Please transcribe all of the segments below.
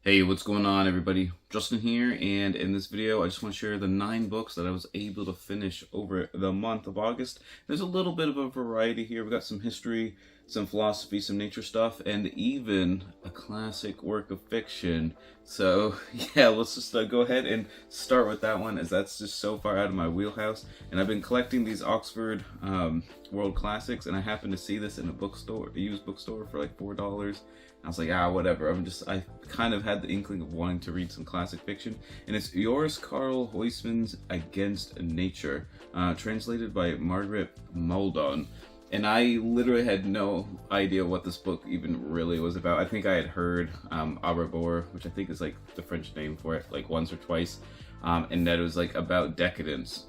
Hey, what's going on, everybody? Justin here, and in this video, I just want to share the 9 books that I was able to finish over the month of August. There's a little bit of a variety here. We got some history, some philosophy, some nature stuff, and even a classic work of fiction. So, yeah, let's just go ahead and start with that one, as that's just so far out of my wheelhouse. And I've been collecting these Oxford World Classics, and I happened to see this in a bookstore, a used bookstore, for like $4. I was like, whatever. I kind of had the inkling of wanting to read some classic fiction, and it's Joris Karl Huysmans' Against Nature, translated by Margaret Muldon. And I literally had no idea what this book even really was about. I think I had heard Arbor, which I think is like the French name for it, like once or twice, and that it was like about decadence,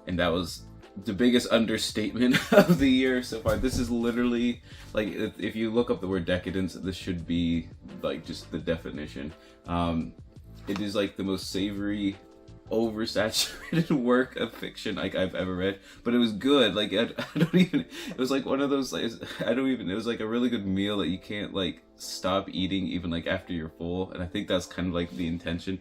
and that was the biggest understatement of the year so far. This is literally like, if you look up the word decadence, this should be like just the definition. It is like the most savory, oversaturated work of fiction like I've ever read, but it was good. Like I don't even, it was like one of those, like, I don't even, it was like a really good meal that you can't like stop eating even like after you're full, and I think that's kind of like the intention.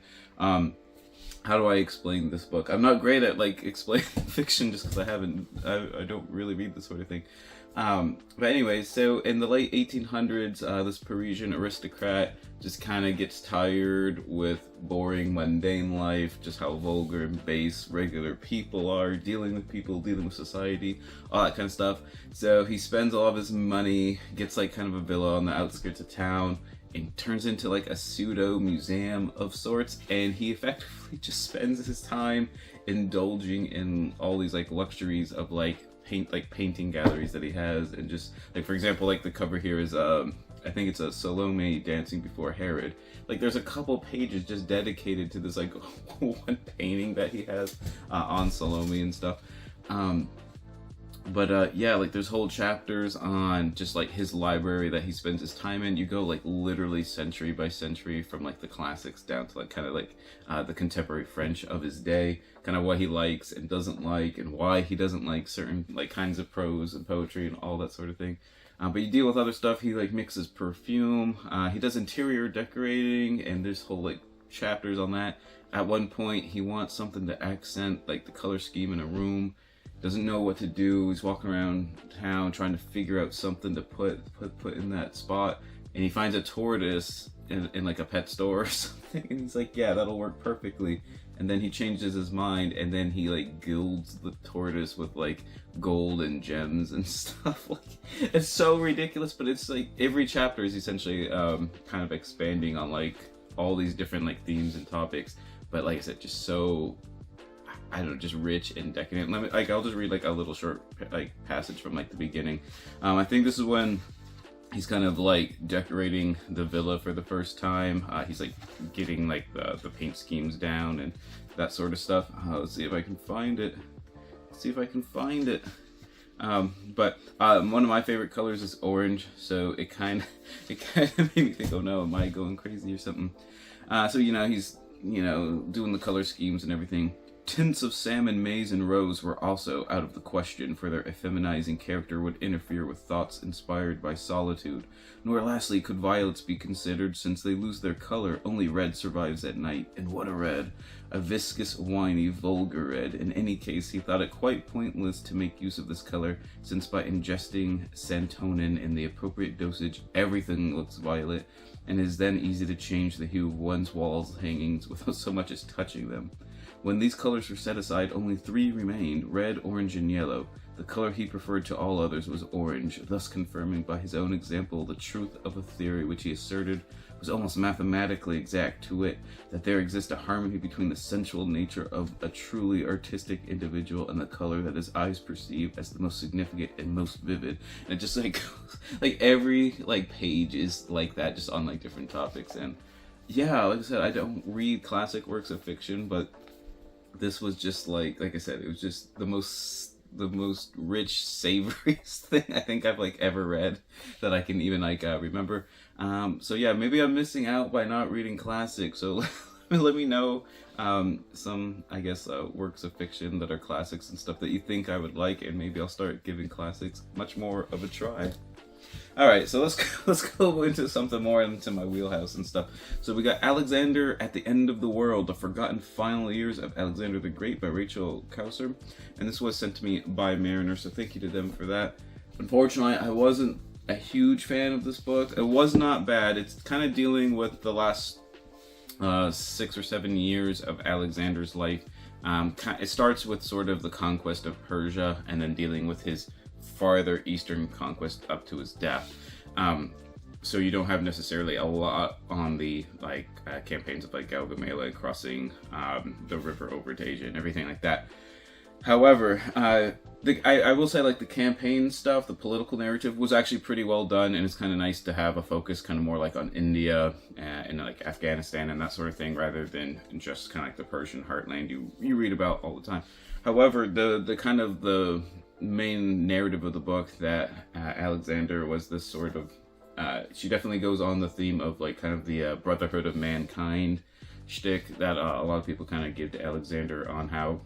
How do I explain this book? I'm not great at like explaining fiction just because I don't really read this sort of thing. But anyways, so in the late 1800s, this Parisian aristocrat just kind of gets tired with boring, mundane life, just how vulgar and base regular people are, dealing with society, all that kind of stuff. So he spends all of his money, gets like kind of a villa on the outskirts of town, and turns into like a pseudo museum of sorts, and he effectively just spends his time indulging in all these like luxuries of like painting galleries that he has. And just like, for example, like the cover here is I think it's a Salome dancing before Herod. Like there's a couple pages just dedicated to this like one painting that he has on Salome and stuff. Yeah, like there's whole chapters on just like his library that he spends his time in. You go like literally century by century, from like the classics down to like kind of like the contemporary French of his day, kind of what he likes and doesn't like, and why he doesn't like certain like kinds of prose and poetry and all that sort of thing. But you deal with other stuff. He like mixes perfume. He does interior decorating, and there's whole like chapters on that. At one point, he wants something to accent like the color scheme in a room. Doesn't know what to do. He's walking around town trying to figure out something to put in that spot, and he finds a tortoise in like a pet store or something, and he's like, yeah, that'll work perfectly. And then he changes his mind, and then he like gilds the tortoise with like gold and gems and stuff. Like, it's so ridiculous, but it's like every chapter is essentially kind of expanding on like all these different like themes and topics, but like I said, just so, I don't know, just rich and decadent. I'll just read like a little short like passage from like the beginning. I think this is when he's kind of like decorating the villa for the first time. He's like getting like the paint schemes down and that sort of stuff. Let's see if I can find it. But one of my favorite colors is orange, so it kind of made me think, oh no, am I going crazy or something? So he's doing the color schemes and everything. Tints of salmon, maize, and rose were also out of the question, for their effeminizing character would interfere with thoughts inspired by solitude. Nor lastly could violets be considered, since they lose their color. Only red survives at night. And what a red! A viscous, winy, vulgar red. In any case, he thought it quite pointless to make use of this color, since by ingesting santonin in the appropriate dosage, everything looks violet, and it is then easy to change the hue of one's walls hangings without so much as touching them. When these colors were set aside, only 3 remained: red, orange, and yellow. The color he preferred to all others was orange, thus confirming by his own example the truth of a theory which he asserted was almost mathematically exact, to wit, that there exists a harmony between the sensual nature of a truly artistic individual and the color that his eyes perceive as the most significant and most vivid. And it just like like every like page is like that, just on like different topics. And yeah, like I said, I don't read classic works of fiction, but this was just like I said, it was just the most rich, savoriest thing I think I've like ever read that I can even like remember. So yeah, maybe I'm missing out by not reading classics. So let me know some, I guess, works of fiction that are classics and stuff that you think I would like, and maybe I'll start giving classics much more of a try. All right, so let's go into something more into my wheelhouse and stuff. So we got Alexander at the End of the World: The Forgotten Final Years of Alexander the Great by Rachel Kauser, and this was sent to me by Mariner. So thank you to them for that. Unfortunately, I wasn't a huge fan of this book. It was not bad. It's kind of dealing with the last 6 or 7 years of Alexander's life. It starts with sort of the conquest of Persia, and then dealing with his farther eastern conquest up to his death. So you don't have necessarily a lot on the campaigns of like Gaugamela crossing the river over to Asia and everything like that. However, I will say, like, the campaign stuff, the political narrative was actually pretty well done, and it's kind of nice to have a focus kind of more like on India and like Afghanistan and that sort of thing, rather than just kind of like the Persian heartland you read about all the time. However, the kind of the main narrative of the book, that Alexander was this sort of she definitely goes on the theme of like kind of the brotherhood of mankind shtick that a lot of people kind of give to Alexander, on how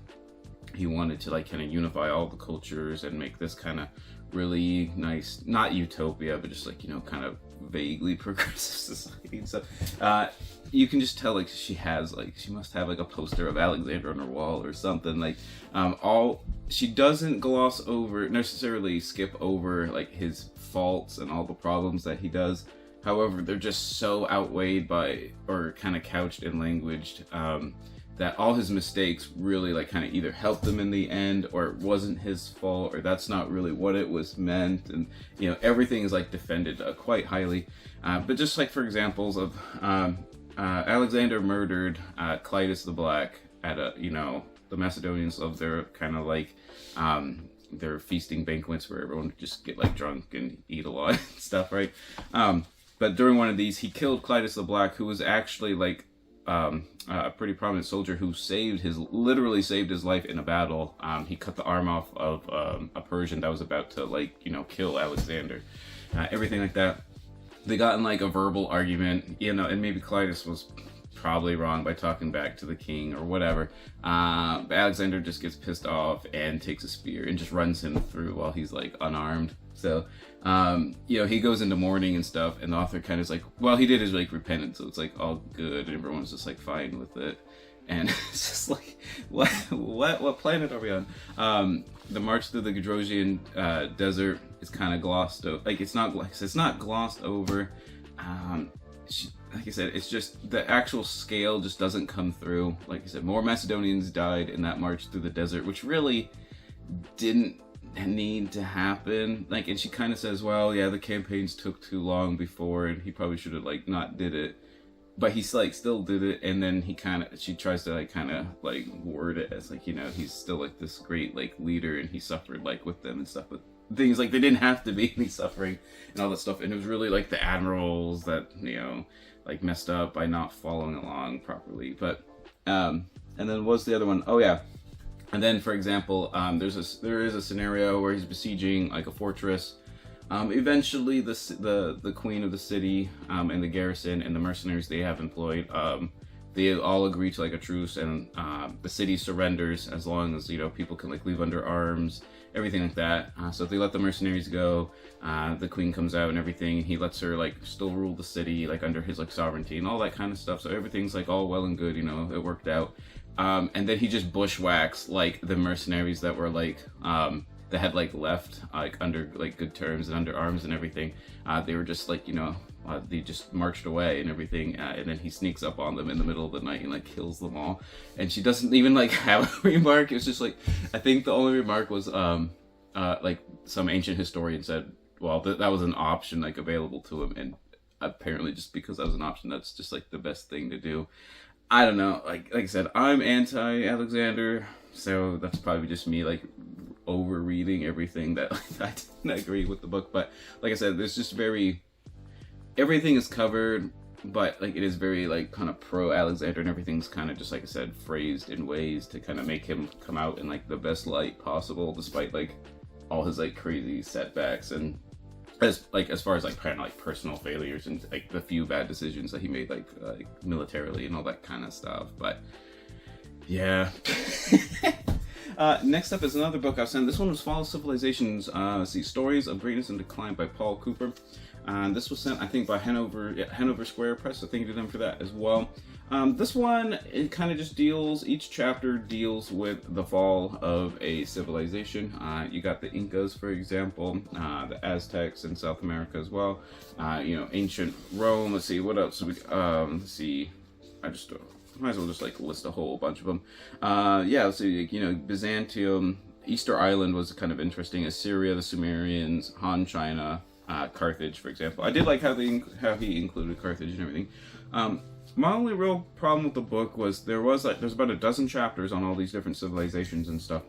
he wanted to like kind of unify all the cultures and make this kind of really nice, not utopia, but just like, you know, kind of vaguely progressive society and stuff. You can just tell like she must have like a poster of Alexander on her wall or something. Like she doesn't gloss over, necessarily skip over like his faults and all the problems that he does. However, they're just so outweighed by, or kind of couched and languaged, that all his mistakes really like kind of either helped him in the end, or it wasn't his fault, or that's not really what it was meant. And, you know, everything is like defended quite highly. But just like for examples of Alexander murdered Clitus the Black at the Macedonians love their kind of like their feasting banquets where everyone would just get like drunk and eat a lot and stuff, right? But during one of these, he killed Clitus the Black, who was actually like a pretty prominent soldier who literally saved his life in a battle. He cut the arm off of a Persian that was about to like, you know, kill Alexander. Everything like that. They got in like a verbal argument, you know, and maybe Clitus was probably wrong by talking back to the king or whatever. But Alexander just gets pissed off and takes a spear and just runs him through while he's like unarmed. So, you know, he goes into mourning and stuff, and the author kind of is like, well, he did his like repentance, so it's like all good, and everyone's just like fine with it. And it's just like, what planet are we on? The march through the Gadrosian desert is kind of glossed over. Like, it's not glossed over. Like I said, it's just the actual scale just doesn't come through. Like I said, more Macedonians died in that march through the desert, which really didn't need to happen. Like, and she kind of says, well, yeah, the campaigns took too long before, and he probably should have like not did it. But he's like still did it, and then she tries to like kind of like word it as like, you know, he's still like this great like leader, and he suffered like with them and stuff, but things like they didn't have to be any suffering and all that stuff. And it was really like the admirals that, you know, like messed up by not following along properly. But and then what's the other one? Oh yeah. And then, for example, there is a scenario where he's besieging like a fortress. Eventually, the queen of the city and the garrison and the mercenaries they have employed, they all agree to like a truce, and the city surrenders as long as, you know, people can like leave under arms, everything like that. So if they let the mercenaries go, the queen comes out and everything, and he lets her like still rule the city like under his like sovereignty and all that kind of stuff. So everything's like all well and good, you know, it worked out. And then he just bushwhacks like the mercenaries that were like that had like left like under like good terms and under arms and everything. They were just like, you know, they just marched away and everything, and then he sneaks up on them in the middle of the night and like kills them all. And she doesn't even like have a remark. It was just like, I think the only remark was like some ancient historian said, well, that was an option like available to him, and apparently just because that was an option, that's just like the best thing to do. I don't know, like I said, I'm anti-Alexander, so that's probably just me like over-reading everything that like, I didn't agree with the book. But like I said, there's just everything is covered, but like it is very like kind of pro-Alexander, and everything's kind of just, like I said, phrased in ways to kind of make him come out in like the best light possible, despite like all his like crazy setbacks, and as far as like kind of like personal failures and like the few bad decisions that he made like militarily and all that kind of stuff. But yeah. Next up is another book I've sent. This one was Fall of Civilizations. Let's see, Stories of Greatness and Decline by Paul Cooper. This was sent, I think, by Hanover Square Press. So thank you to them for that as well. This one, it kind of just each chapter deals with the fall of a civilization. You got the Incas, for example, the Aztecs in South America as well. Ancient Rome. Let's see, what else? Let's see, might as well just like list a whole bunch of them. Let's see, Byzantium, Easter Island was kind of interesting. Assyria, the Sumerians, Han China, Carthage, for example. I did like how he included Carthage and everything. My only real problem with the book was there's about a dozen chapters on all these different civilizations and stuff,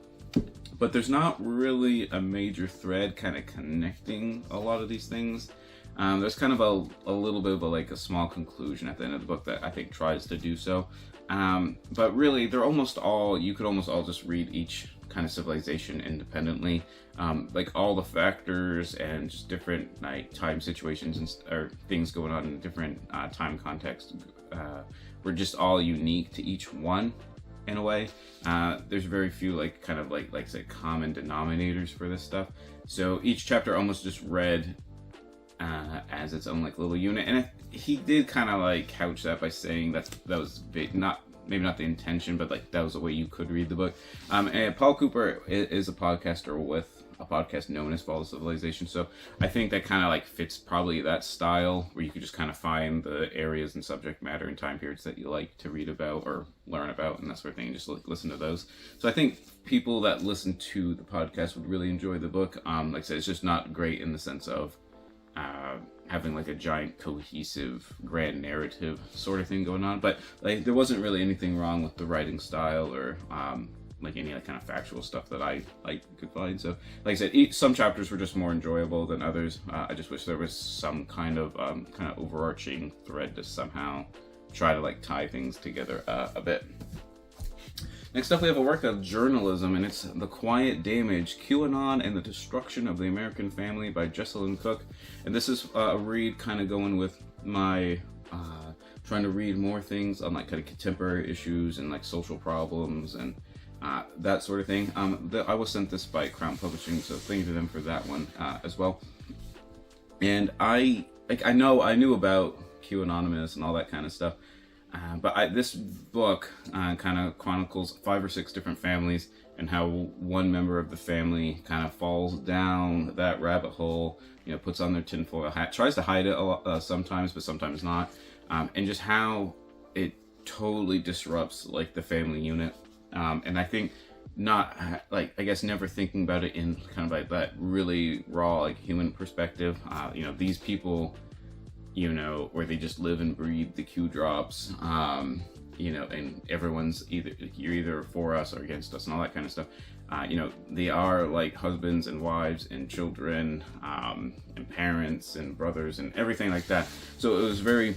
but there's not really a major thread kind of connecting a lot of these things. There's kind of a little bit of a small conclusion at the end of the book that I think tries to do so. But really, you could almost all just read each kind of civilization independently. All the factors and just different time situations or things going on in different time contexts were just all unique to each one in a way. There's very few say common denominators for this stuff. So each chapter almost just read as its own little unit, and he did kind of couch that by saying that was maybe not the intention, but that was the way you could read the book. And Paul Cooper is a podcaster with a podcast known as Fall of Civilization, so I think that kind of fits probably that style where you could just kind of find the areas and subject matter and time periods that you like to read about or learn about and that sort of thing, and just listen to those. So I think people that listen to the podcast would really enjoy the book. Like I said, it's just not great in the sense of having a giant cohesive grand narrative sort of thing going on, but there wasn't really anything wrong with the writing style or any kind of factual stuff that I could find. So like I said, some chapters were just more enjoyable than others. I just wish there was some kind of overarching thread to somehow try to tie things together a bit. Next up, we have a work of journalism, and it's The Quiet Damage, QAnon and the Destruction of the American Family by Jessalyn Cook. And this is a read kind of going with my trying to read more things on kind of contemporary issues and social problems and that sort of thing. I was sent this by Crown Publishing, so thank you to them for that one as well. And I knew about QAnonymous and all that kind of stuff. But this book kind of chronicles 5 or 6 different families and how one member of the family kind of falls down that rabbit hole, puts on their tinfoil hat, tries to hide it sometimes, but sometimes not, and just how it totally disrupts the family unit. And I think never thinking about it in kind of that really raw human perspective. These people, where they just live and breathe the Q drops, and everyone's you're either for us or against us and all that kind of stuff. They are husbands and wives and children, and parents and brothers and everything like that. So it was very,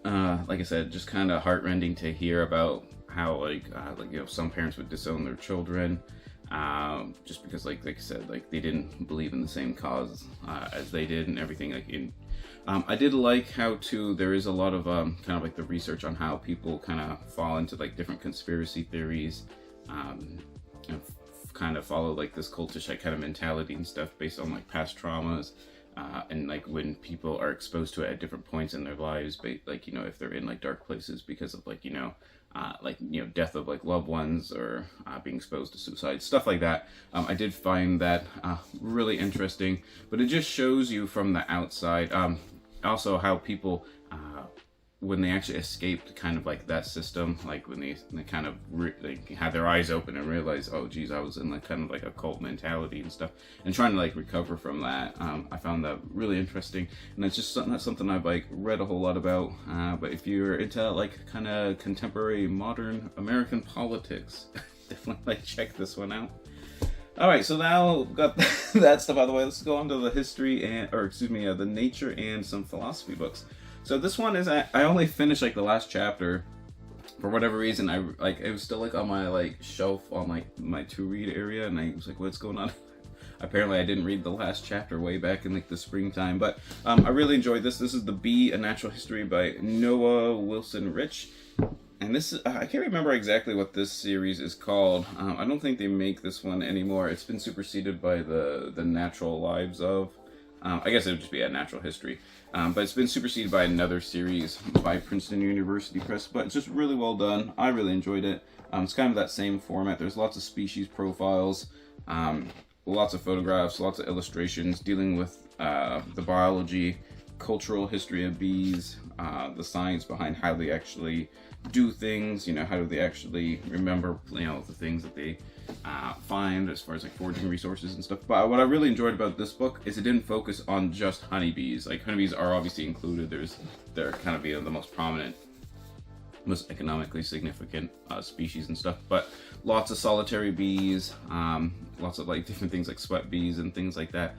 like I said, just kind of heartrending to hear about how some parents would disown their children, just because like I said, they didn't believe in the same cause as they did and everything. I did like how too there is a lot of kind of the research on how people kind of fall into different conspiracy theories, and kind of follow this cultish kind of mentality and stuff based on past traumas, and when people are exposed to it at different points in their lives, if they're in dark places because of death of loved ones or being exposed to suicide, stuff like that. I did find that really interesting, but it just shows you from the outside also how people when they actually escaped kind of that system, when they kind of they had their eyes open and realized, oh geez, I was in kind of a cult mentality and stuff, and trying to recover from that. I found that really interesting, and it's just not something I've read a whole lot about, but if you're into kind of contemporary modern American politics, definitely check this one out. Alright, so now we've got that stuff out of the way. Let's go on to the history the nature and some philosophy books. So this one is, I only finished the last chapter. For whatever reason, it was still on my shelf on my to read area, and I was what's going on? Apparently I didn't read the last chapter way back in the springtime, but I really enjoyed this. This is The Bee, A Natural History by Noah Wilson Rich. And this is, I can't remember exactly what this series is called. I don't think they make this one anymore. It's been superseded by the Natural Lives of. I guess it would just be a Natural History. But it's been superseded by another series by Princeton University Press. But it's just really well done. I really enjoyed it. It's kind of that same format. There's lots of species profiles, lots of photographs, lots of illustrations dealing with the biology, cultural history of bees, the science behind how they actually do things, you know, how do they actually remember, you know, the things that they find as far as like foraging resources and stuff. But what I really enjoyed about this book is it didn't focus on just honeybees. Like, honeybees are obviously included. They're kind of, you know, the most prominent, most economically significant species and stuff, but lots of solitary bees, lots of like different things like sweat bees and things like that.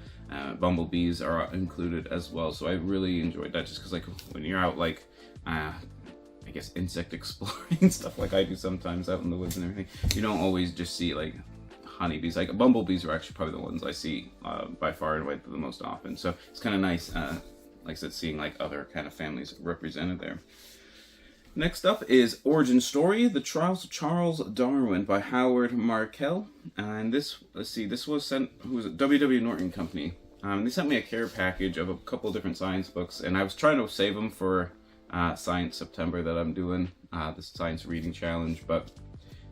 Bumblebees are included as well, so I really enjoyed that, just because like when you're out like I guess insect exploring stuff like I do sometimes out in the woods and everything, you don't always just see like honeybees. Like bumblebees are actually probably the ones I see by far and away the most often, so it's kind of nice, like I said, seeing like other kind of families represented there. Next up is Origin Story, The Trials of Charles Darwin by Howard Markel. And this, let's see, this was sent, who was it? W.W. Norton Company. They sent me a care package of a couple different science books, and I was trying to save them for Science September that I'm doing, this science reading challenge, but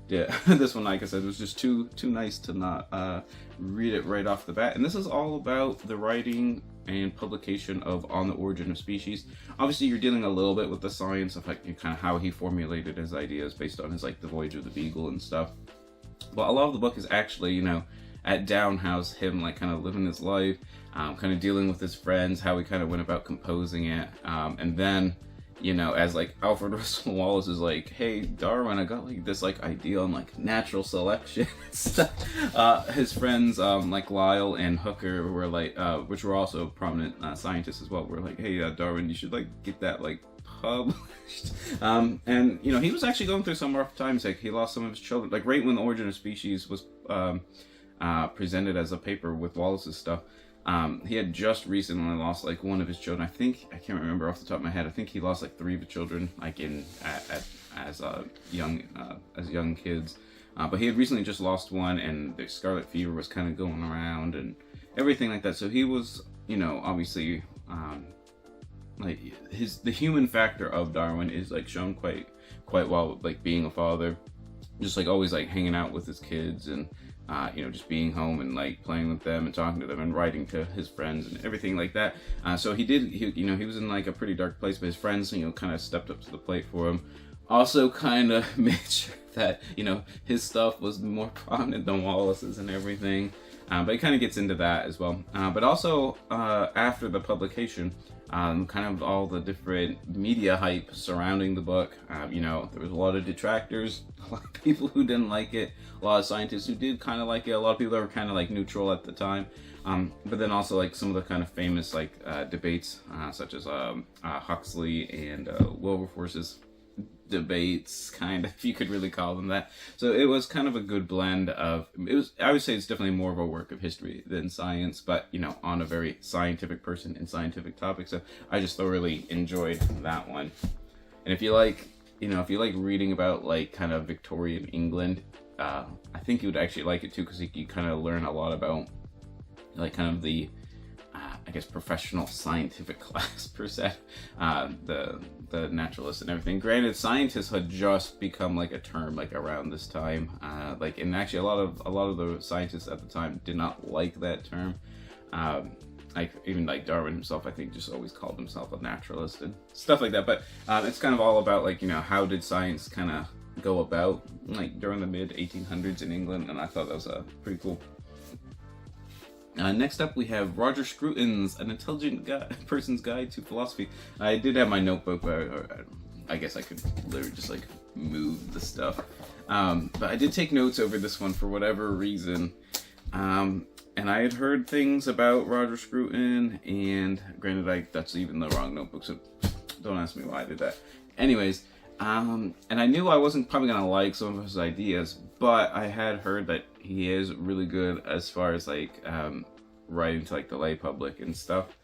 yeah, this one, like I said, was just too nice to not read it right off the bat. And this is all about the writing and publication of On the Origin of Species. Obviously, you're dealing a little bit with the science of like kind of how he formulated his ideas based on his like the Voyage of the Beagle and stuff. But a lot of the book is actually, you know, at Down House, him like kind of living his life, kind of dealing with his friends, how he kind of went about composing it, and then, you know, as like Alfred Russel Wallace is like, hey Darwin, I got like this like idea on like natural selection and stuff. His friends like Lyell and Hooker were like, which were also prominent scientists as well, were like, hey Darwin, you should like get that like published. And you know, he was actually going through some rough times. Like he lost some of his children, like right when The Origin of Species was presented as a paper with Wallace's stuff. He had just recently lost like one of his children. I can't remember off the top of my head. I think he lost like 3 of his children, like as young kids. But he had recently just lost one, and the scarlet fever was kind of going around and everything like that. So he was, you know, obviously, like the human factor of Darwin is like shown quite well, like being a father, just like always like hanging out with his kids and. You know, just being home and like playing with them and talking to them and writing to his friends and everything like that. So he was in like a pretty dark place, but his friends, you know, kind of stepped up to the plate for him. Also kind of made sure that, you know, his stuff was more prominent than Wallace's and everything. But he kind of gets into that as well. But also after the publication, kind of all the different media hype surrounding the book. You know, there was a lot of detractors, a lot of people who didn't like it, a lot of scientists who did kind of like it, a lot of people that were kind of like neutral at the time. But then also like some of the kind of famous like debates, such as Huxley and Wilberforce's debates, kind of, if you could really call them that. So it was kind of a good blend of, I would say it's definitely more of a work of history than science, but, you know, on a very scientific person and scientific topic. So I just thoroughly enjoyed that one. And if you like, you know, if you like reading about like kind of Victorian England, I think you would actually like it too, because you kind of learn a lot about like kind of the I guess professional scientific class per se, the naturalists and everything. Granted, scientists had just become like a term like around this time, like, and actually a lot of the scientists at the time did not like that term. Like even like Darwin himself, I think, just always called himself a naturalist and stuff like that. But it's kind of all about like, you know, how did science kind of go about like during the mid 1800s in England, and I thought that was pretty cool. Next up, we have Roger Scruton's An Intelligent Person's Guide to Philosophy. I did have my notebook, but I guess I could literally just like move the stuff. But I did take notes over this one for whatever reason. And I had heard things about Roger Scruton, and granted, that's even the wrong notebook, so don't ask me why I did that. Anyways, and I knew I wasn't probably gonna like some of his ideas, but I had heard that he is really good as far as like writing to like the lay public and stuff.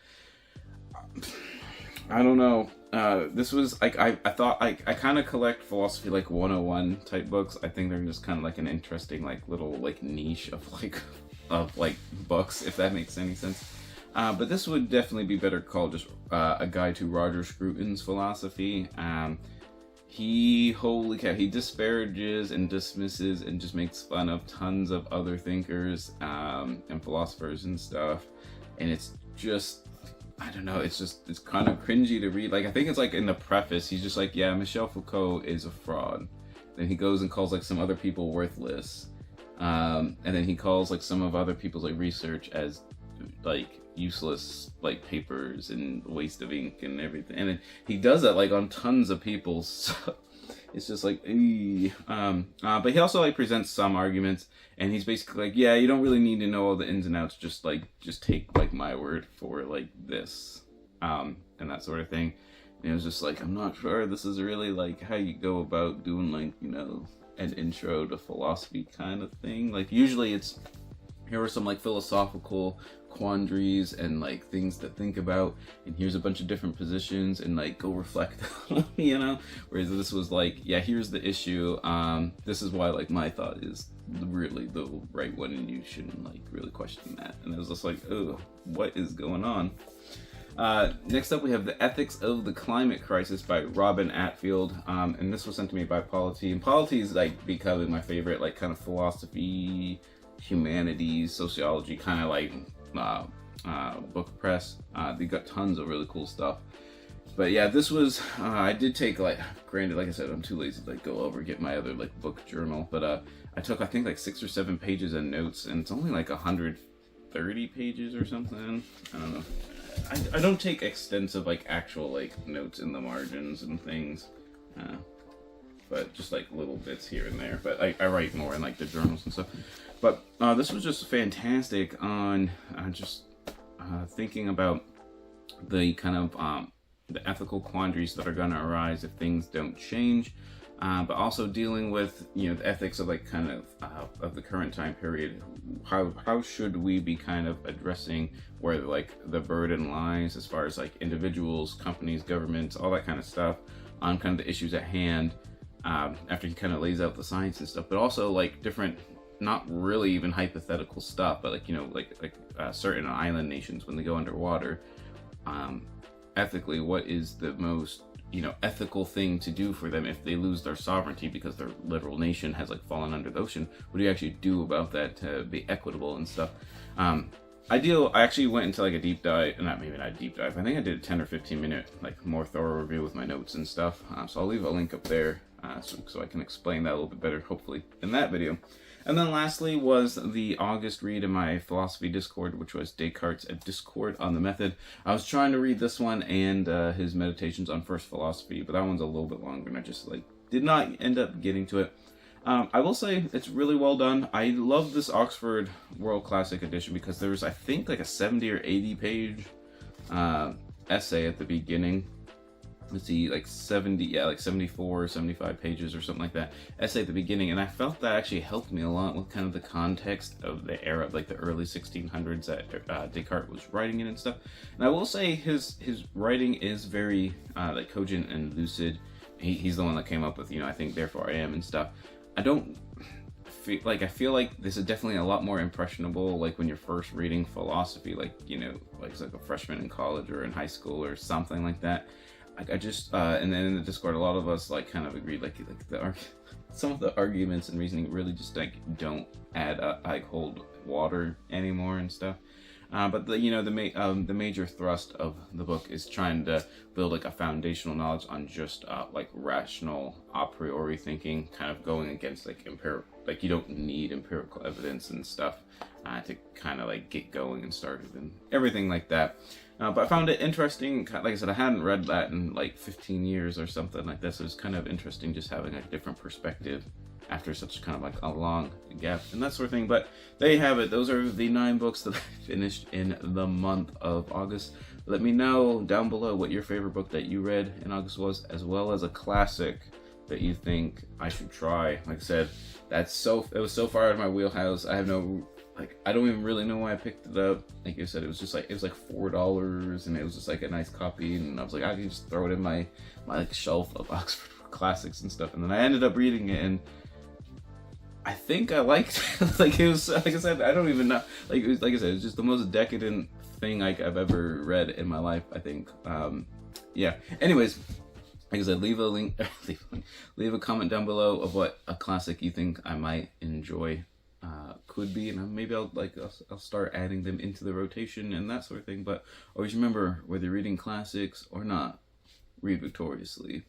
I don't know. this was like I thought I kind of collect philosophy like 101 type books. I think they're just kind of like an interesting like little like niche of like books, if that makes any sense. But this would definitely be better called just a guide to Roger Scruton's philosophy. Holy cow, he disparages and dismisses and just makes fun of tons of other thinkers and philosophers and stuff, and it's just, I don't know, it's kind of cringy to read. Like, I think it's like in the preface, he's just like, yeah, Michel Foucault is a fraud. Then he goes and calls like some other people worthless. And then he calls like some of other people's like research as like useless like papers and waste of ink and everything. And then he does that like on tons of people. So it's just like, but he also like presents some arguments, and he's basically like, yeah, you don't really need to know all the ins and outs. Just take like my word for like this, and that sort of thing. And it was just like, I'm not sure this is really like how you go about doing like, you know, an intro to philosophy kind of thing. Like usually it's, here are some like philosophical quandaries and like things to think about, and here's a bunch of different positions, and like go reflect on them, you know. Whereas this was like, yeah, here's the issue, this is why like my thought is really the right one, and you shouldn't like really question that. And it was just like, oh, what is going on? Next up we have The Ethics of the Climate Crisis by Robin Attfield, and this was sent to me by Polity. And Polity is like becoming my favorite like kind of philosophy, humanities, sociology kind of like book press. They got tons of really cool stuff. But yeah, this was I did take like, granted, like I said, I'm too lazy to like go over and get my other like book journal, but I took I think like 6 or 7 pages of notes, and it's only like 130 pages or something. I don't know. I don't take extensive like actual like notes in the margins and things, but just like little bits here and there. But I write more in like the journals and stuff. But this was just fantastic on just thinking about the kind of the ethical quandaries that are going to arise if things don't change, but also dealing with, you know, the ethics of like kind of the current time period. How should we be kind of addressing where like the burden lies as far as like individuals, companies, governments, all that kind of stuff on kind of the issues at hand, after he kind of lays out the science and stuff, but also like different, not really even hypothetical stuff, but like, you know, like certain island nations when they go underwater, ethically, what is the most, you know, ethical thing to do for them if they lose their sovereignty because their literal nation has like fallen under the ocean? What do you actually do about that to be equitable and stuff? I actually went into like a deep dive, maybe not a deep dive, I think I did a 10 or 15 minute like more thorough review with my notes and stuff, so I'll leave a link up there so I can explain that a little bit better hopefully in that video. And then lastly was the August read in my philosophy Discord, which was Descartes' A Discord on the Method. I was trying to read this one and his Meditations on First Philosophy, but that one's a little bit longer, and I just like did not end up getting to it. I will say it's really well done. I love this Oxford World Classic edition because there's, I think, like a 70 or 80 page essay at the beginning. Let's see, like 74 or 75 pages or something like that, essay at the beginning, and I felt that actually helped me a lot with kind of the context of the era, like the early 1600s that Descartes was writing in and stuff. And I will say his writing is very like cogent and lucid. He's the one that came up with, you know, I think therefore I am and stuff. I feel like this is definitely a lot more impressionable like when you're first reading philosophy, like, you know, like it's like a freshman in college or in high school or something like that. Like I just and then in the Discord, a lot of us like kind of agreed like some of the arguments and reasoning really just like don't add up, like hold water anymore and stuff. But the major thrust of the book is trying to build like a foundational knowledge on just like rational a priori thinking, kind of going against like empirical, like you don't need empirical evidence and stuff to kind of like get going and started and everything like that. But I found it interesting. Like I said, I hadn't read that in like 15 years or something like this. So it's kind of interesting just having a different perspective after such kind of like a long gap and that sort of thing. But there you have it. Those are the 9 books that I finished in the month of August. Let me know down below what your favorite book that you read in August was, as well as a classic that you think I should try. Like I said, it was so far out of my wheelhouse. I have no like, I don't even really know why I picked it up. Like I said, it was just like, it was like $4, and it was just like a nice copy, and I was like, I can just throw it in my like shelf of Oxford classics and stuff. And then I ended up reading it, and I think I liked it. Like, it was, like I said, I don't even know. Like, it was, like I said, it was just the most decadent thing I've ever read in my life, I think. Yeah. Anyways, like I said, leave a link, leave a comment down below of what a classic you think I might enjoy could be, and maybe I'll start adding them into the rotation and that sort of thing. But always remember, whether you're reading classics or not, read victoriously.